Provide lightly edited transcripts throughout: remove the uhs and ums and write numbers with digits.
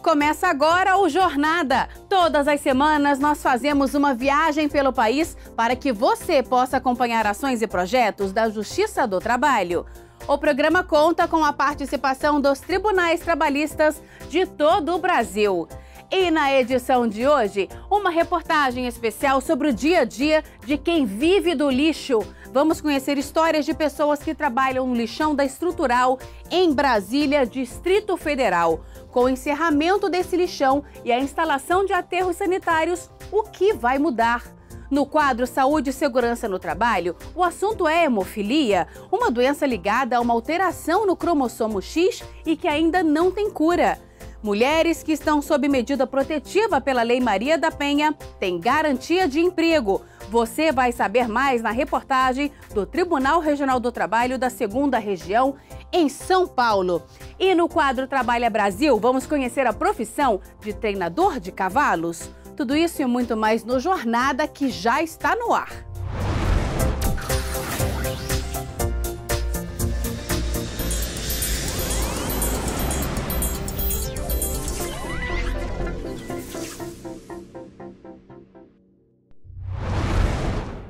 Começa agora o Jornada. Todas as semanas nós fazemos uma viagem pelo país para que você possa acompanhar ações e projetos da Justiça do Trabalho. O programa conta com a participação dos tribunais trabalhistas de todo o Brasil. E na edição de hoje, uma reportagem especial sobre o dia a dia de quem vive do lixo. Vamos conhecer histórias de pessoas que trabalham no lixão da Estrutural em Brasília, Distrito Federal. Com o encerramento desse lixão e a instalação de aterros sanitários, o que vai mudar? No quadro Saúde e Segurança no Trabalho, o assunto é hemofilia, uma doença ligada a uma alteração no cromossomo X e que ainda não tem cura. Mulheres que estão sob medida protetiva pela Lei Maria da Penha têm garantia de emprego. Você vai saber mais na reportagem do Tribunal Regional do Trabalho da 2ª Região, em São Paulo. E no quadro Trabalha Brasil, vamos conhecer a profissão de treinador de cavalos. Tudo isso e muito mais no Jornada, que já está no ar.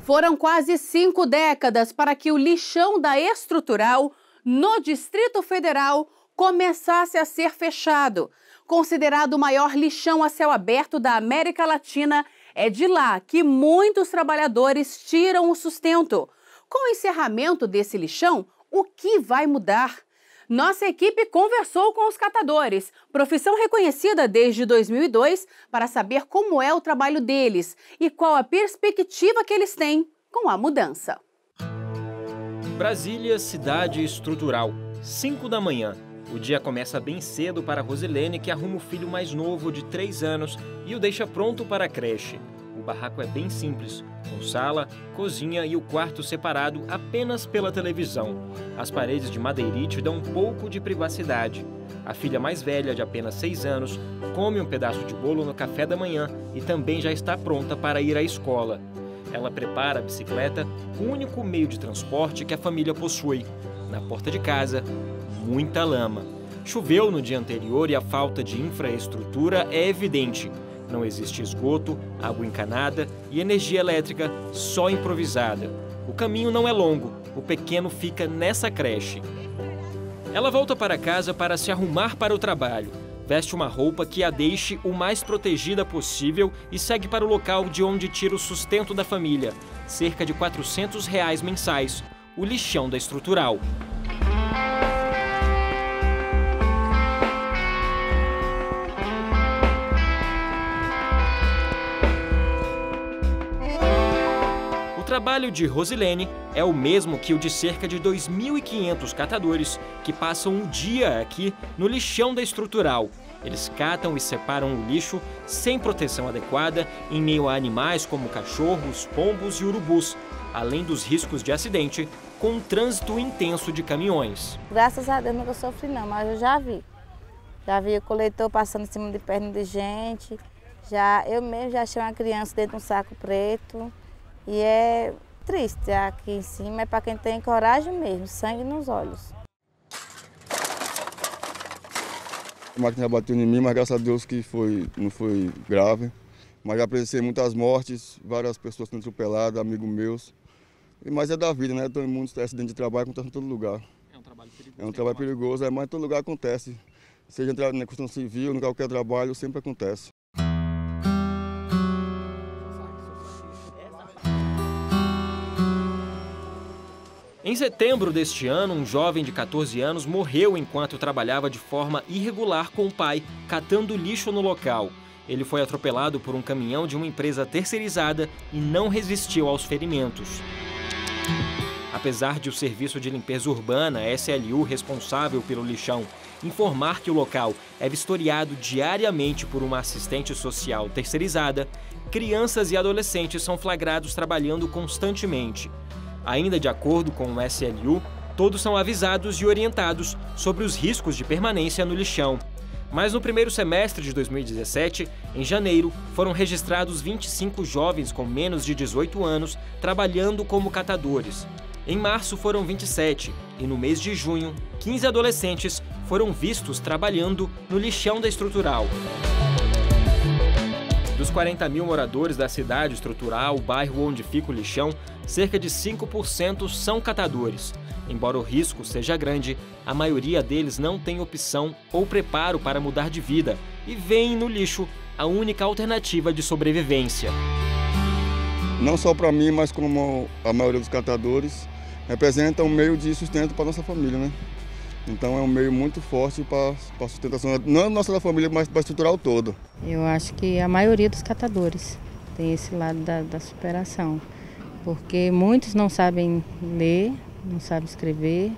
Foram quase 5 décadas para que o lixão da Estrutural, no Distrito Federal, começasse a ser fechado. Considerado o maior lixão a céu aberto da América Latina, é de lá que muitos trabalhadores tiram o sustento. Com o encerramento desse lixão, o que vai mudar? Nossa equipe conversou com os catadores, profissão reconhecida desde 2002, para saber como é o trabalho deles e qual a perspectiva que eles têm com a mudança. Brasília, cidade estrutural, 5 da manhã. O dia começa bem cedo para Rosilene, que arruma o filho mais novo de 3 anos e o deixa pronto para a creche. O barraco é bem simples, com sala, cozinha e o quarto separado apenas pela televisão. As paredes de madeirite dão um pouco de privacidade. A filha mais velha, de apenas 6 anos, come um pedaço de bolo no café da manhã e também já está pronta para ir à escola. Ela prepara a bicicleta, o único meio de transporte que a família possui. Na porta de casa, muita lama. Choveu no dia anterior e a falta de infraestrutura é evidente. Não existe esgoto, água encanada e energia elétrica só improvisada. O caminho não é longo, o pequeno fica nessa creche. Ela volta para casa para se arrumar para o trabalho. Veste uma roupa que a deixe o mais protegida possível e segue para o local de onde tira o sustento da família. Cerca de R$ 400 mensais, o lixão da Estrutural. O trabalho de Rosilene é o mesmo que o de cerca de 2.500 catadores que passam um dia aqui no lixão da Estrutural. Eles catam e separam o lixo sem proteção adequada em meio a animais como cachorros, pombos e urubus, além dos riscos de acidente com um trânsito intenso de caminhões. Graças a Deus nunca sofri não, mas eu já vi. Já vi o coletor passando em cima de perna de gente. Eu mesmo já achei uma criança dentro de um saco preto. E é triste, aqui em cima é para quem tem coragem mesmo, sangue nos olhos. A máquina bateu em mim, mas graças a Deus que não foi grave. Mas já presenciei muitas mortes, várias pessoas sendo atropeladas, amigos meus. Mas é da vida, né? Todo mundo tem acidente de trabalho, acontece em todo lugar. É um trabalho perigoso. É um trabalho perigoso, mas em todo lugar acontece. Seja na construção civil, em qualquer trabalho, sempre acontece. Em setembro deste ano, um jovem de 14 anos morreu enquanto trabalhava de forma irregular com o pai, catando lixo no local. Ele foi atropelado por um caminhão de uma empresa terceirizada e não resistiu aos ferimentos. Apesar de o Serviço de Limpeza Urbana, SLU, responsável pelo lixão, informar que o local é vistoriado diariamente por uma assistente social terceirizada, crianças e adolescentes são flagrados trabalhando constantemente. Ainda de acordo com o SLU, todos são avisados e orientados sobre os riscos de permanência no lixão. Mas no primeiro semestre de 2017, em janeiro, foram registrados 25 jovens com menos de 18 anos trabalhando como catadores. Em março foram 27 e no mês de junho, 15 adolescentes foram vistos trabalhando no lixão da estrutural. Dos 40 mil moradores da cidade estrutural, o bairro onde fica o lixão, cerca de 5% são catadores. Embora o risco seja grande, a maioria deles não tem opção ou preparo para mudar de vida e veem no lixo a única alternativa de sobrevivência. Não só para mim, mas como a maioria dos catadores, representa um meio de sustento para a nossa família, né? Então é um meio muito forte para a sustentação, não nossa da família, mas para a estrutural toda. Eu acho que a maioria dos catadores tem esse lado da superação, porque muitos não sabem ler, não sabem escrever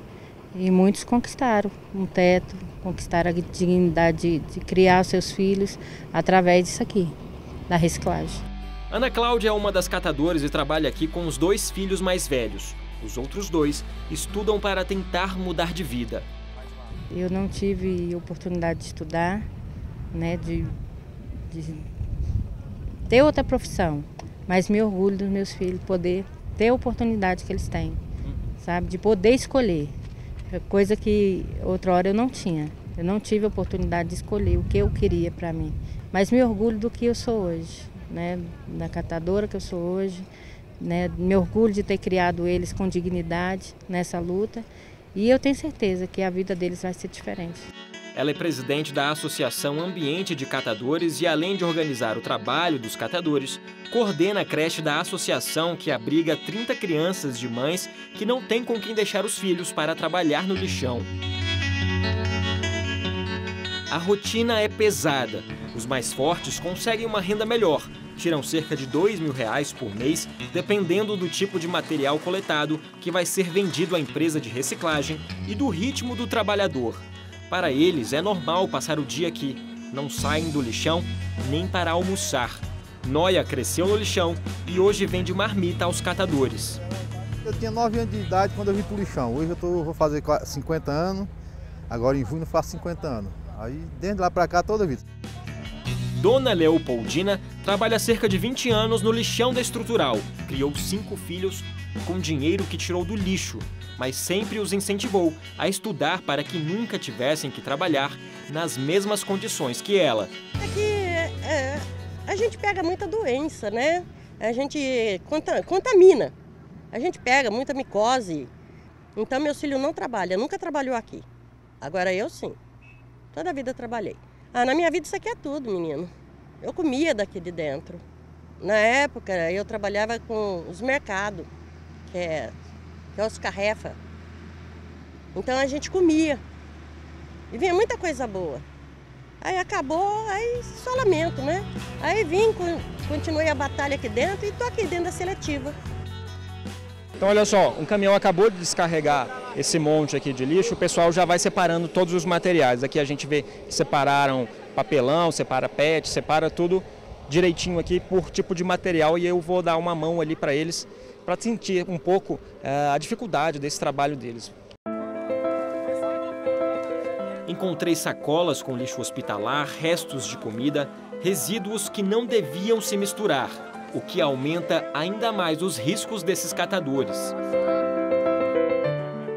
e muitos conquistaram um teto, conquistaram a dignidade de criar os seus filhos através disso aqui, da reciclagem. Ana Cláudia é uma das catadoras e trabalha aqui com os 2 filhos mais velhos. Os outros 2 estudam para tentar mudar de vida. Eu não tive oportunidade de estudar, né, de ter outra profissão, mas me orgulho dos meus filhos poder ter a oportunidade que eles têm, sabe, de poder escolher, coisa que outra hora eu não tinha. Eu não tive a oportunidade de escolher o que eu queria para mim, mas me orgulho do que eu sou hoje, né, da catadora que eu sou hoje, né, me orgulho de ter criado eles com dignidade nessa luta e eu tenho certeza que a vida deles vai ser diferente. Ela é presidente da Associação Ambiente de Catadores e, além de organizar o trabalho dos catadores, coordena a creche da associação que abriga 30 crianças de mães que não têm com quem deixar os filhos para trabalhar no lixão. A rotina é pesada. Os mais fortes conseguem uma renda melhor. Tiram cerca de R$2.000 por mês, dependendo do tipo de material coletado que vai ser vendido à empresa de reciclagem e do ritmo do trabalhador. Para eles é normal passar o dia aqui. Não saem do lixão nem para almoçar. Noia cresceu no lixão e hoje vende marmita aos catadores. Eu tinha 9 anos de idade quando eu vim para o lixão. Hoje eu vou fazer 50 anos, agora em junho eu faço 50 anos. Aí desde lá para cá toda a vida. Dona Leopoldina trabalha há cerca de 20 anos no lixão da estrutural. Criou 5 filhos com dinheiro que tirou do lixo, mas sempre os incentivou a estudar para que nunca tivessem que trabalhar nas mesmas condições que ela. Aqui a gente pega muita doença, né? A gente contamina. A gente pega muita micose. Então meus filhos não trabalham, nunca trabalhou aqui. Agora eu sim. Toda a vida trabalhei. Na minha vida isso aqui é tudo, menino. Eu comia daqui de dentro. Na época eu trabalhava com os mercados, que é os carrefa. Então a gente comia. E vinha muita coisa boa. Aí acabou, aí só lamento, né? Aí vim, continuei a batalha aqui dentro e tô aqui dentro da seletiva. Então olha só, um caminhão acabou de descarregar esse monte aqui de lixo, o pessoal já vai separando todos os materiais. Aqui a gente vê que separaram papelão, separa PET, separa tudo direitinho aqui por tipo de material e eu vou dar uma mão ali para eles, para sentir um pouco a dificuldade desse trabalho deles. Encontrei sacolas com lixo hospitalar, restos de comida, resíduos que não deviam se misturar, o que aumenta ainda mais os riscos desses catadores.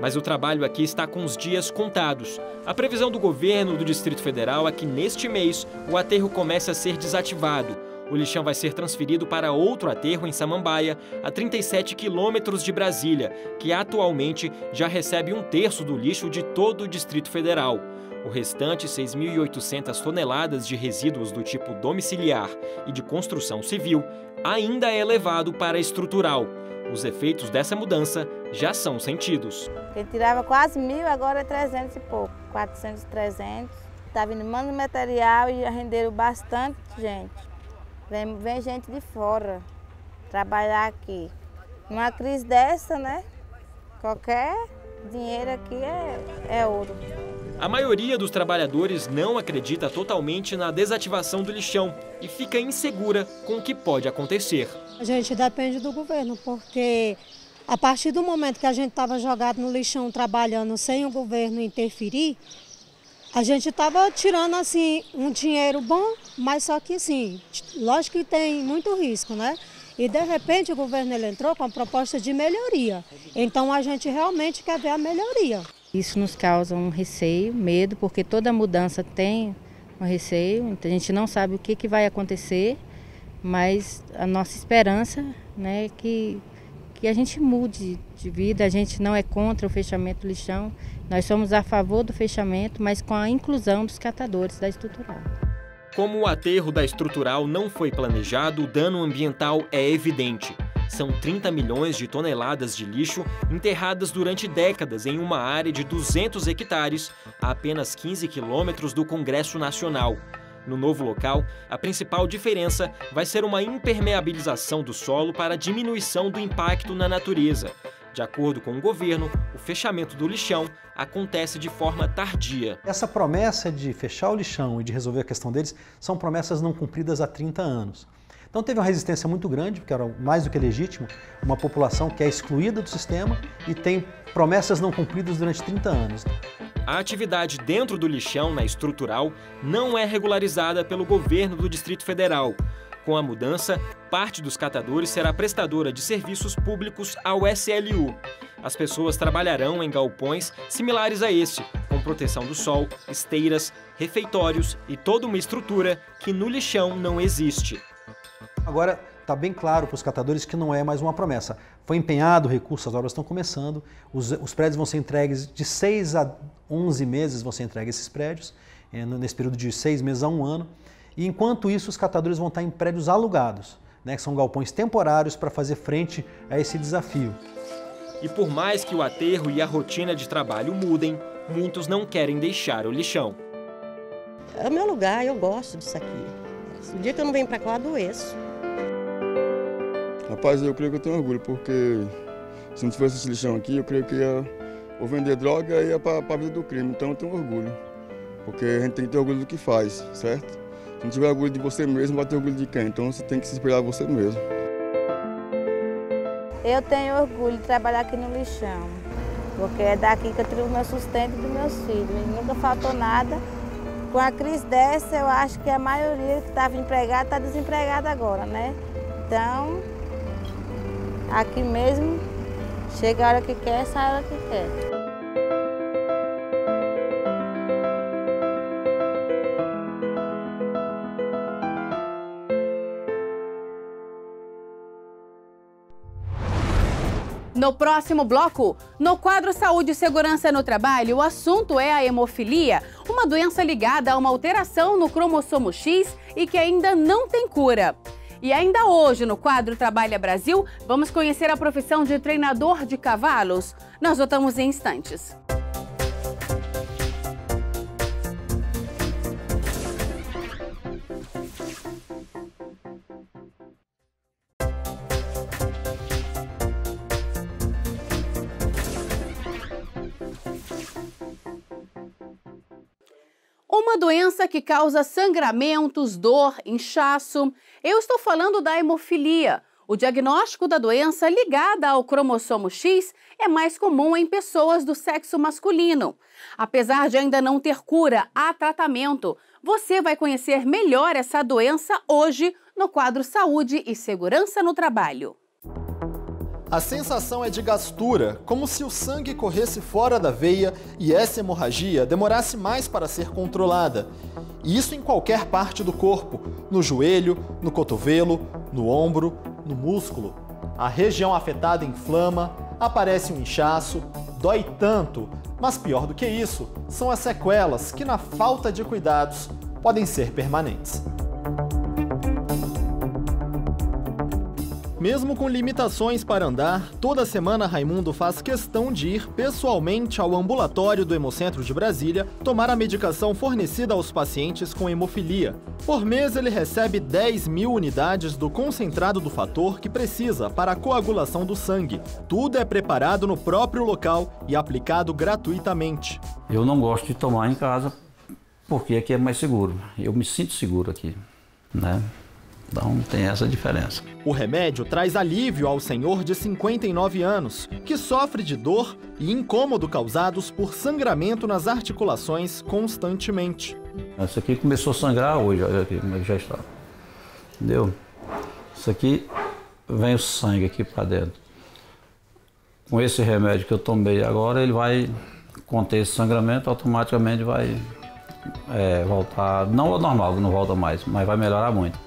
Mas o trabalho aqui está com os dias contados. A previsão do governo do Distrito Federal é que neste mês o aterro comece a ser desativado. O lixão vai ser transferido para outro aterro em Samambaia, a 37 quilômetros de Brasília, que atualmente já recebe 1/3 do lixo de todo o Distrito Federal. O restante, 6.800 toneladas de resíduos do tipo domiciliar e de construção civil, ainda é levado para a estrutural. Os efeitos dessa mudança já são sentidos. Quem tirava quase 1.000, agora é 300 e pouco, 400, 300. Está vindo mando material e já renderam bastante gente. Vem gente de fora trabalhar aqui. Numa crise dessa, né? Qualquer dinheiro aqui é ouro. A maioria dos trabalhadores não acredita totalmente na desativação do lixão e fica insegura com o que pode acontecer. A gente depende do governo, porque a partir do momento que a gente estava jogado no lixão trabalhando sem o governo interferir, a gente estava tirando assim um dinheiro bom, mas só que assim, lógico que tem muito risco, né? E de repente o governo ele entrou com a proposta de melhoria. Então a gente realmente quer ver a melhoria. Isso nos causa um receio, medo, porque toda mudança tem um receio, então a gente não sabe o que vai acontecer, mas a nossa esperança, né, é que a gente mude de vida. A gente não é contra o fechamento do lixão, nós somos a favor do fechamento, mas com a inclusão dos catadores da estrutural. Como o aterro da estrutural não foi planejado, o dano ambiental é evidente. São 30 milhões de toneladas de lixo enterradas durante décadas em uma área de 200 hectares, a apenas 15 quilômetros do Congresso Nacional. No novo local, a principal diferença vai ser uma impermeabilização do solo para a diminuição do impacto na natureza. De acordo com o governo, o fechamento do lixão acontece de forma tardia. Essa promessa de fechar o lixão e de resolver a questão deles são promessas não cumpridas há 30 anos. Então teve uma resistência muito grande, porque era mais do que legítimo, uma população que é excluída do sistema e tem promessas não cumpridas durante 30 anos. A atividade dentro do lixão, na estrutural, não é regularizada pelo governo do Distrito Federal. Com a mudança, parte dos catadores será prestadora de serviços públicos ao SLU. As pessoas trabalharão em galpões similares a esse, com proteção do sol, esteiras, refeitórios e toda uma estrutura que no lixão não existe. Agora está bem claro para os catadores que não é mais uma promessa. Foi empenhado o recurso, as obras estão começando, os prédios vão ser entregues de 6 a 11 meses, vão ser entregues esses prédios, nesse período de 6 meses a 1 ano. E enquanto isso, os catadores vão estar em prédios alugados, né, que são galpões temporários para fazer frente a esse desafio. E por mais que o aterro e a rotina de trabalho mudem, muitos não querem deixar o lixão. É o meu lugar, eu gosto disso aqui. O dia que eu não venho para cá, eu adoeço. Rapaz, eu creio que eu tenho orgulho, porque se não tivesse esse lixão aqui, eu creio que ia ou vender droga e ia para a vida do crime. Então eu tenho orgulho, porque a gente tem que ter orgulho do que faz, certo? Se não tiver orgulho de você mesmo, vai ter orgulho de quem? Então você tem que se inspirar você mesmo. Eu tenho orgulho de trabalhar aqui no lixão, porque é daqui que eu tiro o meu sustento dos meus filhos. E nunca faltou nada. Com a crise dessa, eu acho que a maioria que estava empregada está desempregada agora, né? Então, aqui mesmo, chega a hora que quer, sai a hora que quer. No próximo bloco, no quadro Saúde e Segurança no Trabalho, o assunto é a hemofilia, uma doença ligada a uma alteração no cromossomo X e que ainda não tem cura. E ainda hoje, no quadro Trabalha Brasil, vamos conhecer a profissão de treinador de cavalos. Nós voltamos em instantes. Uma doença que causa sangramentos, dor, inchaço. Eu estou falando da hemofilia. O diagnóstico da doença ligada ao cromossomo X é mais comum em pessoas do sexo masculino. Apesar de ainda não ter cura, há tratamento. Você vai conhecer melhor essa doença hoje no quadro Saúde e Segurança no Trabalho. A sensação é de gastura, como se o sangue corresse fora da veia e essa hemorragia demorasse mais para ser controlada. E isso em qualquer parte do corpo, no joelho, no cotovelo, no ombro, no músculo. A região afetada inflama, aparece um inchaço, dói tanto, mas pior do que isso, são as sequelas que, na falta de cuidados, podem ser permanentes. Mesmo com limitações para andar, toda semana Raimundo faz questão de ir pessoalmente ao ambulatório do Hemocentro de Brasília tomar a medicação fornecida aos pacientes com hemofilia. Por mês ele recebe 10.000 unidades do concentrado do fator que precisa para a coagulação do sangue. Tudo é preparado no próprio local e aplicado gratuitamente. Eu não gosto de tomar em casa porque aqui é mais seguro. Eu me sinto seguro aqui, né? Então tem essa diferença. O remédio traz alívio ao senhor de 59 anos, que sofre de dor e incômodo causados por sangramento nas articulações constantemente. Isso aqui começou a sangrar hoje, olha aqui como é que já está. Entendeu? Isso aqui vem o sangue aqui para dentro. Com esse remédio que eu tomei agora, ele vai conter esse sangramento, automaticamente vai voltar, não ao normal, não volta mais, mas vai melhorar muito.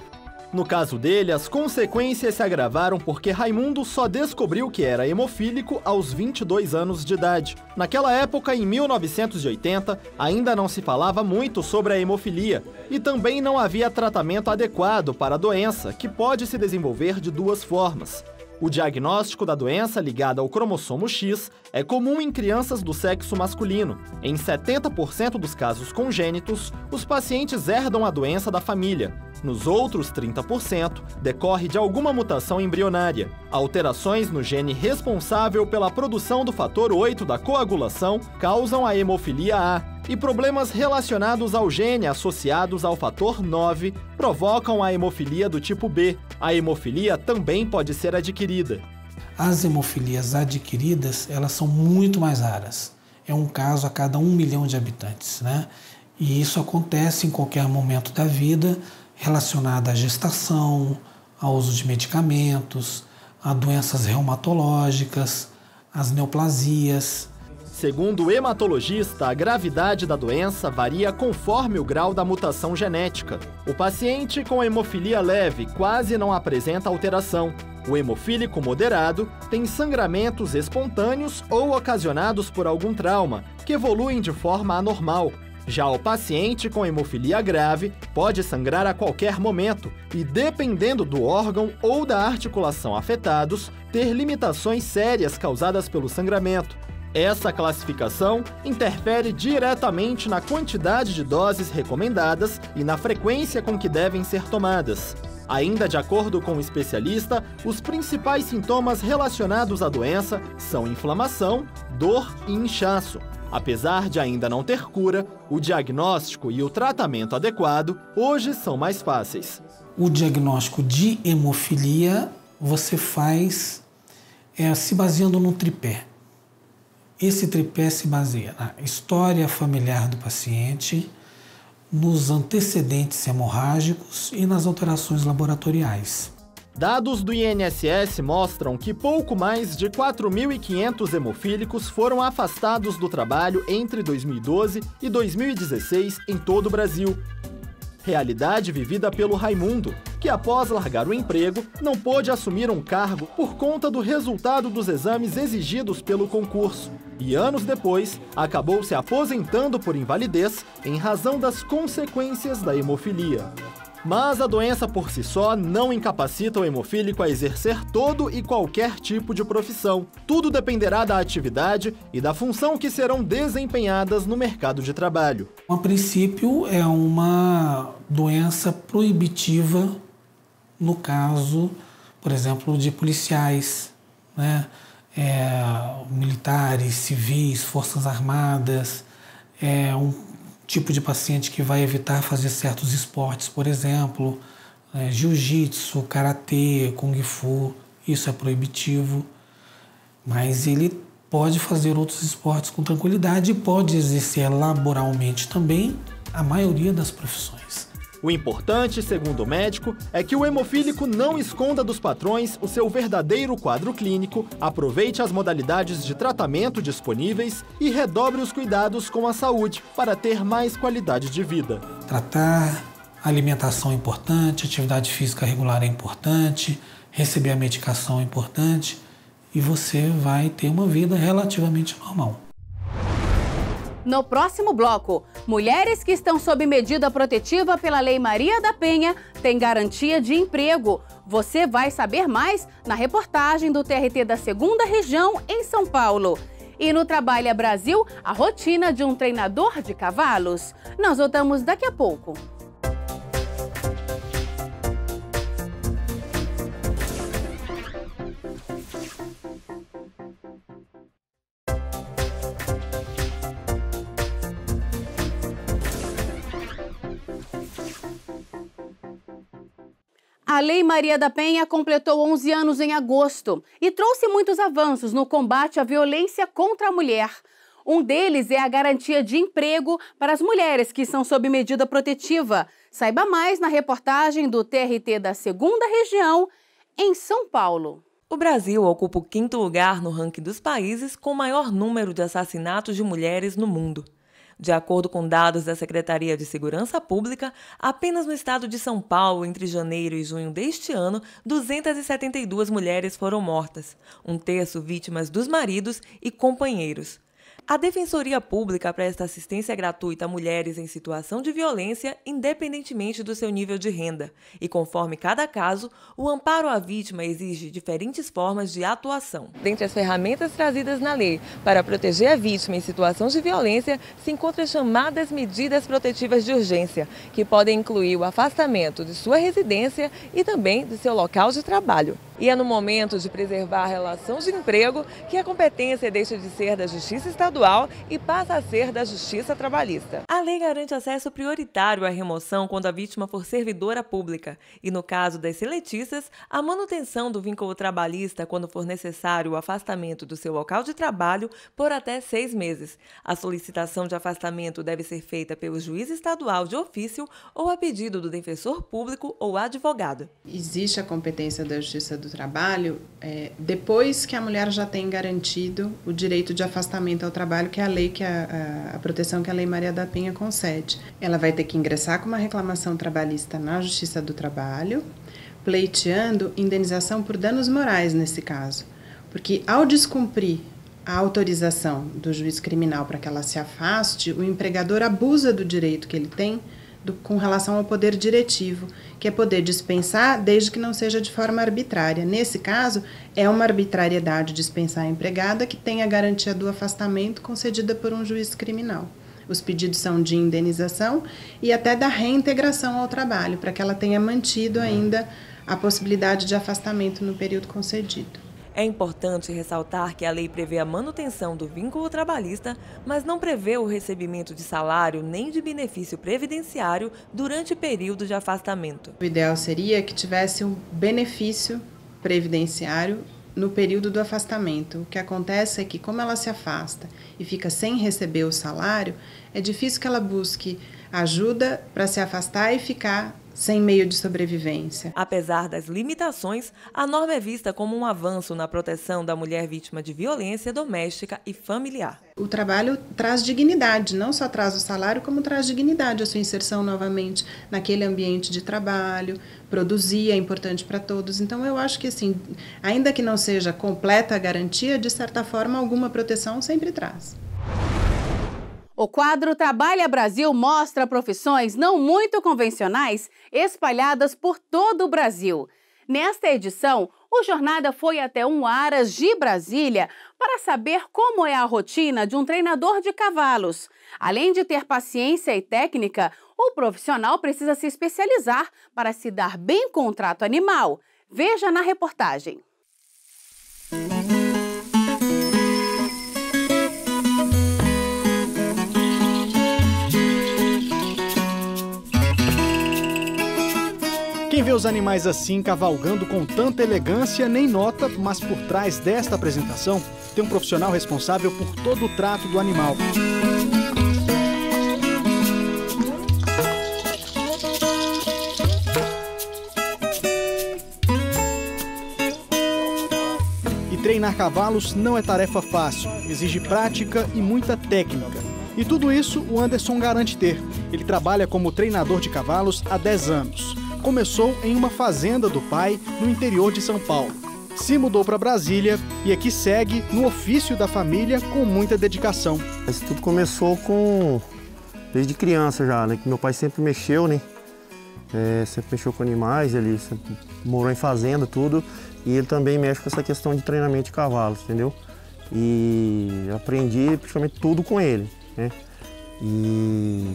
No caso dele, as consequências se agravaram porque Raimundo só descobriu que era hemofílico aos 22 anos de idade. Naquela época, em 1980, ainda não se falava muito sobre a hemofilia e também não havia tratamento adequado para a doença, que pode se desenvolver de duas formas. O diagnóstico da doença ligada ao cromossomo X é comum em crianças do sexo masculino. Em 70% dos casos congênitos, os pacientes herdam a doença da família. Nos outros 30%, decorre de alguma mutação embrionária. Alterações no gene responsável pela produção do fator 8 da coagulação causam a hemofilia A, e problemas relacionados ao gene associados ao fator 9 provocam a hemofilia do tipo B. A hemofilia também pode ser adquirida. As hemofilias adquiridas, elas são muito mais raras. É um caso a cada 1 milhão de habitantes, né? E isso acontece em qualquer momento da vida, relacionado à gestação, ao uso de medicamentos, a doenças reumatológicas, às neoplasias. Segundo o hematologista, a gravidade da doença varia conforme o grau da mutação genética. O paciente com hemofilia leve quase não apresenta alteração. O hemofílico moderado tem sangramentos espontâneos ou ocasionados por algum trauma, que evoluem de forma anormal. Já o paciente com hemofilia grave pode sangrar a qualquer momento e, dependendo do órgão ou da articulação afetados, ter limitações sérias causadas pelo sangramento. Essa classificação interfere diretamente na quantidade de doses recomendadas e na frequência com que devem ser tomadas. Ainda de acordo com o especialista, os principais sintomas relacionados à doença são inflamação, dor e inchaço. Apesar de ainda não ter cura, o diagnóstico e o tratamento adequado hoje são mais fáceis. O diagnóstico de hemofilia você faz se baseando num tripé. Esse tripé se baseia na história familiar do paciente, nos antecedentes hemorrágicos e nas alterações laboratoriais. Dados do INSS mostram que pouco mais de 4.500 hemofílicos foram afastados do trabalho entre 2012 e 2016 em todo o Brasil. Realidade vivida pelo Raimundo, que após largar o emprego, não pôde assumir um cargo por conta do resultado dos exames exigidos pelo concurso. E anos depois, acabou se aposentando por invalidez em razão das consequências da hemofilia. Mas a doença por si só não incapacita o hemofílico a exercer todo e qualquer tipo de profissão. Tudo dependerá da atividade e da função que serão desempenhadas no mercado de trabalho. A princípio, é uma doença proibitiva no caso, por exemplo, de policiais, né? Militares, civis, forças armadas, um tipo de paciente que vai evitar fazer certos esportes, por exemplo, jiu-jitsu, karatê, kung fu, isso é proibitivo, mas ele pode fazer outros esportes com tranquilidade e pode exercer laboralmente também a maioria das profissões. O importante, segundo o médico, é que o hemofílico não esconda dos patrões o seu verdadeiro quadro clínico, aproveite as modalidades de tratamento disponíveis e redobre os cuidados com a saúde para ter mais qualidade de vida. Tratar, alimentação é importante, atividade física regular é importante, receber a medicação é importante e você vai ter uma vida relativamente normal. No próximo bloco, mulheres que estão sob medida protetiva pela Lei Maria da Penha têm garantia de emprego. Você vai saber mais na reportagem do TRT da 2ª Região em São Paulo. E no Trabalha Brasil, a rotina de um treinador de cavalos. Nós voltamos daqui a pouco. A Lei Maria da Penha completou 11 anos em agosto e trouxe muitos avanços no combate à violência contra a mulher. Um deles é a garantia de emprego para as mulheres que são sob medida protetiva. Saiba mais na reportagem do TRT da 2ª Região em São Paulo. O Brasil ocupa o 5º lugar no ranking dos países com maior número de assassinatos de mulheres no mundo. De acordo com dados da Secretaria de Segurança Pública, apenas no estado de São Paulo, entre janeiro e junho deste ano, 272 mulheres foram mortas, 1/3 vítimas dos maridos e companheiros. A Defensoria Pública presta assistência gratuita a mulheres em situação de violência, independentemente do seu nível de renda. E, conforme cada caso, o amparo à vítima exige diferentes formas de atuação. Dentre as ferramentas trazidas na lei para proteger a vítima em situação de violência, se encontram as chamadas medidas protetivas de urgência, que podem incluir o afastamento de sua residência e também de seu local de trabalho. E é no momento de preservar a relação de emprego que a competência deixa de ser da Justiça Estadual e passa a ser da Justiça Trabalhista. A lei garante acesso prioritário à remoção quando a vítima for servidora pública e, no caso das seletistas, a manutenção do vínculo trabalhista quando for necessário o afastamento do seu local de trabalho por até 6 meses. A solicitação de afastamento deve ser feita pelo juiz estadual de ofício ou a pedido do defensor público ou advogado. Existe a competência da Justiça do Trabalho depois que a mulher já tem garantido o direito de afastamento ao trabalho, que é a lei a proteção que a Lei Maria da Penha concede. Ela vai ter que ingressar com uma reclamação trabalhista na Justiça do Trabalho, pleiteando indenização por danos morais nesse caso, porque ao descumprir a autorização do juiz criminal para que ela se afaste, o empregador abusa do direito que ele tem com relação ao poder diretivo, que é poder dispensar desde que não seja de forma arbitrária. Nesse caso, é uma arbitrariedade dispensar a empregada que tem a garantia do afastamento concedida por um juiz criminal. Os pedidos são de indenização e até da reintegração ao trabalho, para que ela tenha mantido ainda a possibilidade de afastamento no período concedido. É importante ressaltar que a lei prevê a manutenção do vínculo trabalhista, mas não prevê o recebimento de salário nem de benefício previdenciário durante o período de afastamento. O ideal seria que tivesse um benefício previdenciário no período do afastamento. O que acontece é que, como ela se afasta e fica sem receber o salário, é difícil que ela busque ajuda para se afastar e ficar sem meio de sobrevivência. Apesar das limitações, a norma é vista como um avanço na proteção da mulher vítima de violência doméstica e familiar. O trabalho traz dignidade, não só traz o salário, como traz dignidade, a sua inserção novamente naquele ambiente de trabalho, produzir é importante para todos. Então eu acho que, assim, ainda que não seja completa a garantia, de certa forma alguma proteção sempre traz. O quadro Trabalha Brasil mostra profissões não muito convencionais espalhadas por todo o Brasil. Nesta edição, o Jornada foi até um Aras de Brasília para saber como é a rotina de um treinador de cavalos. Além de ter paciência e técnica, o profissional precisa se especializar para se dar bem com o trato animal. Veja na reportagem. Quem vê os animais assim, cavalgando com tanta elegância, nem nota, mas por trás desta apresentação tem um profissional responsável por todo o trato do animal. E treinar cavalos não é tarefa fácil, exige prática e muita técnica. E tudo isso o Anderson garante ter. Ele trabalha como treinador de cavalos há 10 anos. Começou em uma fazenda do pai no interior de São Paulo. Se mudou para Brasília e aqui segue no ofício da família com muita dedicação. Isso tudo começou desde criança já, né? Que meu pai sempre mexeu, né? Sempre mexeu com animais, ele sempre morou em fazenda, tudo. E ele também mexe com essa questão de treinamento de cavalos, entendeu? E aprendi praticamente tudo com ele, né? E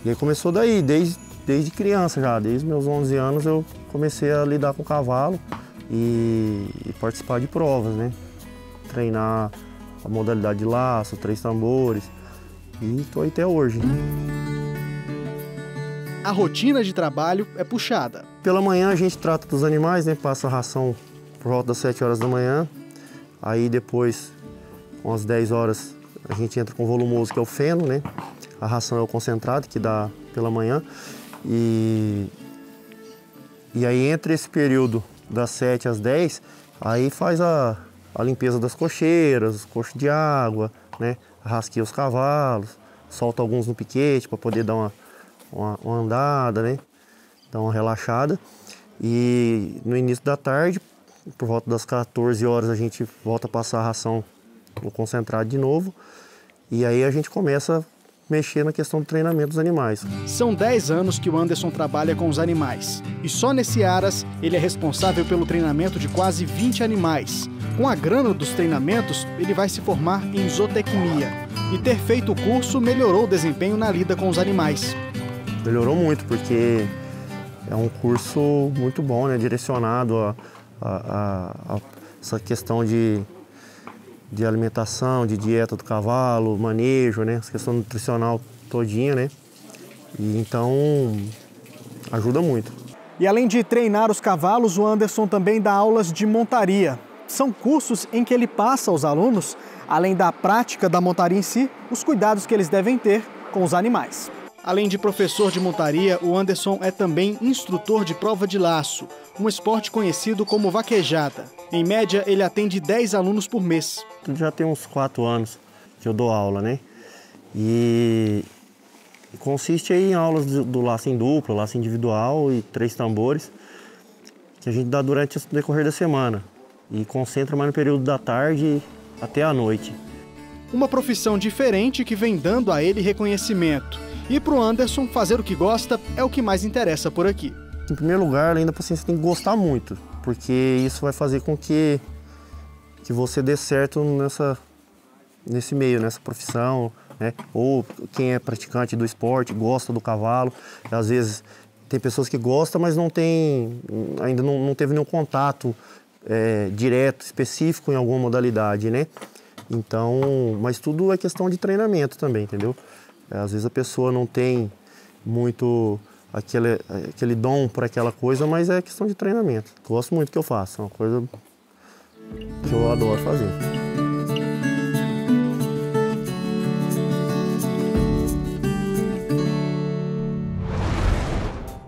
aí começou daí, desde criança já, desde meus 11 anos eu comecei a lidar com cavalo e participar de provas, né? Treinar a modalidade de laço, 3 tambores e estou aí até hoje. A rotina de trabalho é puxada. Pela manhã a gente trata dos animais, né? Passa a ração por volta das 7 horas da manhã, aí depois, com as 10 horas, a gente entra com o volumoso, que é o feno, né? A ração é o concentrado, que dá pela manhã. E aí, entre esse período das 7 às 10, Aí faz a limpeza das cocheiras, coxo de água, né? Rasqueia os cavalos, solta alguns no piquete para poder dar uma andada, né? Dar uma relaxada. E no início da tarde, por volta das 14 horas, a gente volta a passar a ração no concentrado de novo. E aí a gente começa a mexer na questão do treinamento dos animais. São 10 anos que o Anderson trabalha com os animais. E só nesse Aras ele é responsável pelo treinamento de quase 20 animais. Com a grana dos treinamentos, ele vai se formar em zootecnia. E ter feito o curso melhorou o desempenho na lida com os animais. Melhorou muito, porque é um curso muito bom, né? Direcionado a essa questão de alimentação, de dieta do cavalo, manejo, né? Essa questão nutricional todinha, né? E então ajuda muito. E além de treinar os cavalos, o Anderson também dá aulas de montaria. São cursos em que ele passa aos alunos, além da prática da montaria em si, os cuidados que eles devem ter com os animais. Além de professor de montaria, o Anderson é também instrutor de prova de laço, um esporte conhecido como vaquejada. Em média, ele atende 10 alunos por mês. Já tem uns 4 anos que eu dou aula, né? E consiste aí em aulas do laço em dupla, laço individual e 3 tambores, que a gente dá durante o decorrer da semana. E concentra mais no período da tarde até a noite. Uma profissão diferente que vem dando a ele reconhecimento. E para o Anderson, fazer o que gosta é o que mais interessa por aqui. Em primeiro lugar, além da paciência, tem que gostar muito, porque isso vai fazer com que você dê certo nesse meio, nessa profissão, né? Ou quem é praticante do esporte, gosta do cavalo. Às vezes tem pessoas que gostam, mas ainda não teve nenhum contato direto, específico em alguma modalidade, né? Então, mas tudo é questão de treinamento também, entendeu? Às vezes a pessoa não tem muito aquele dom para aquela coisa, mas é questão de treinamento. Gosto muito do que eu faço, é uma coisa que eu adoro fazer.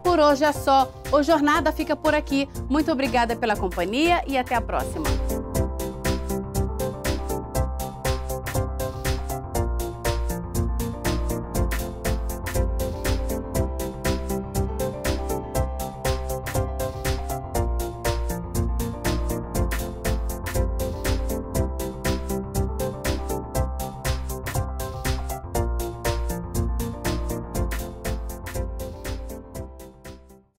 Por hoje é só. O Jornada fica por aqui. Muito obrigada pela companhia e até a próxima.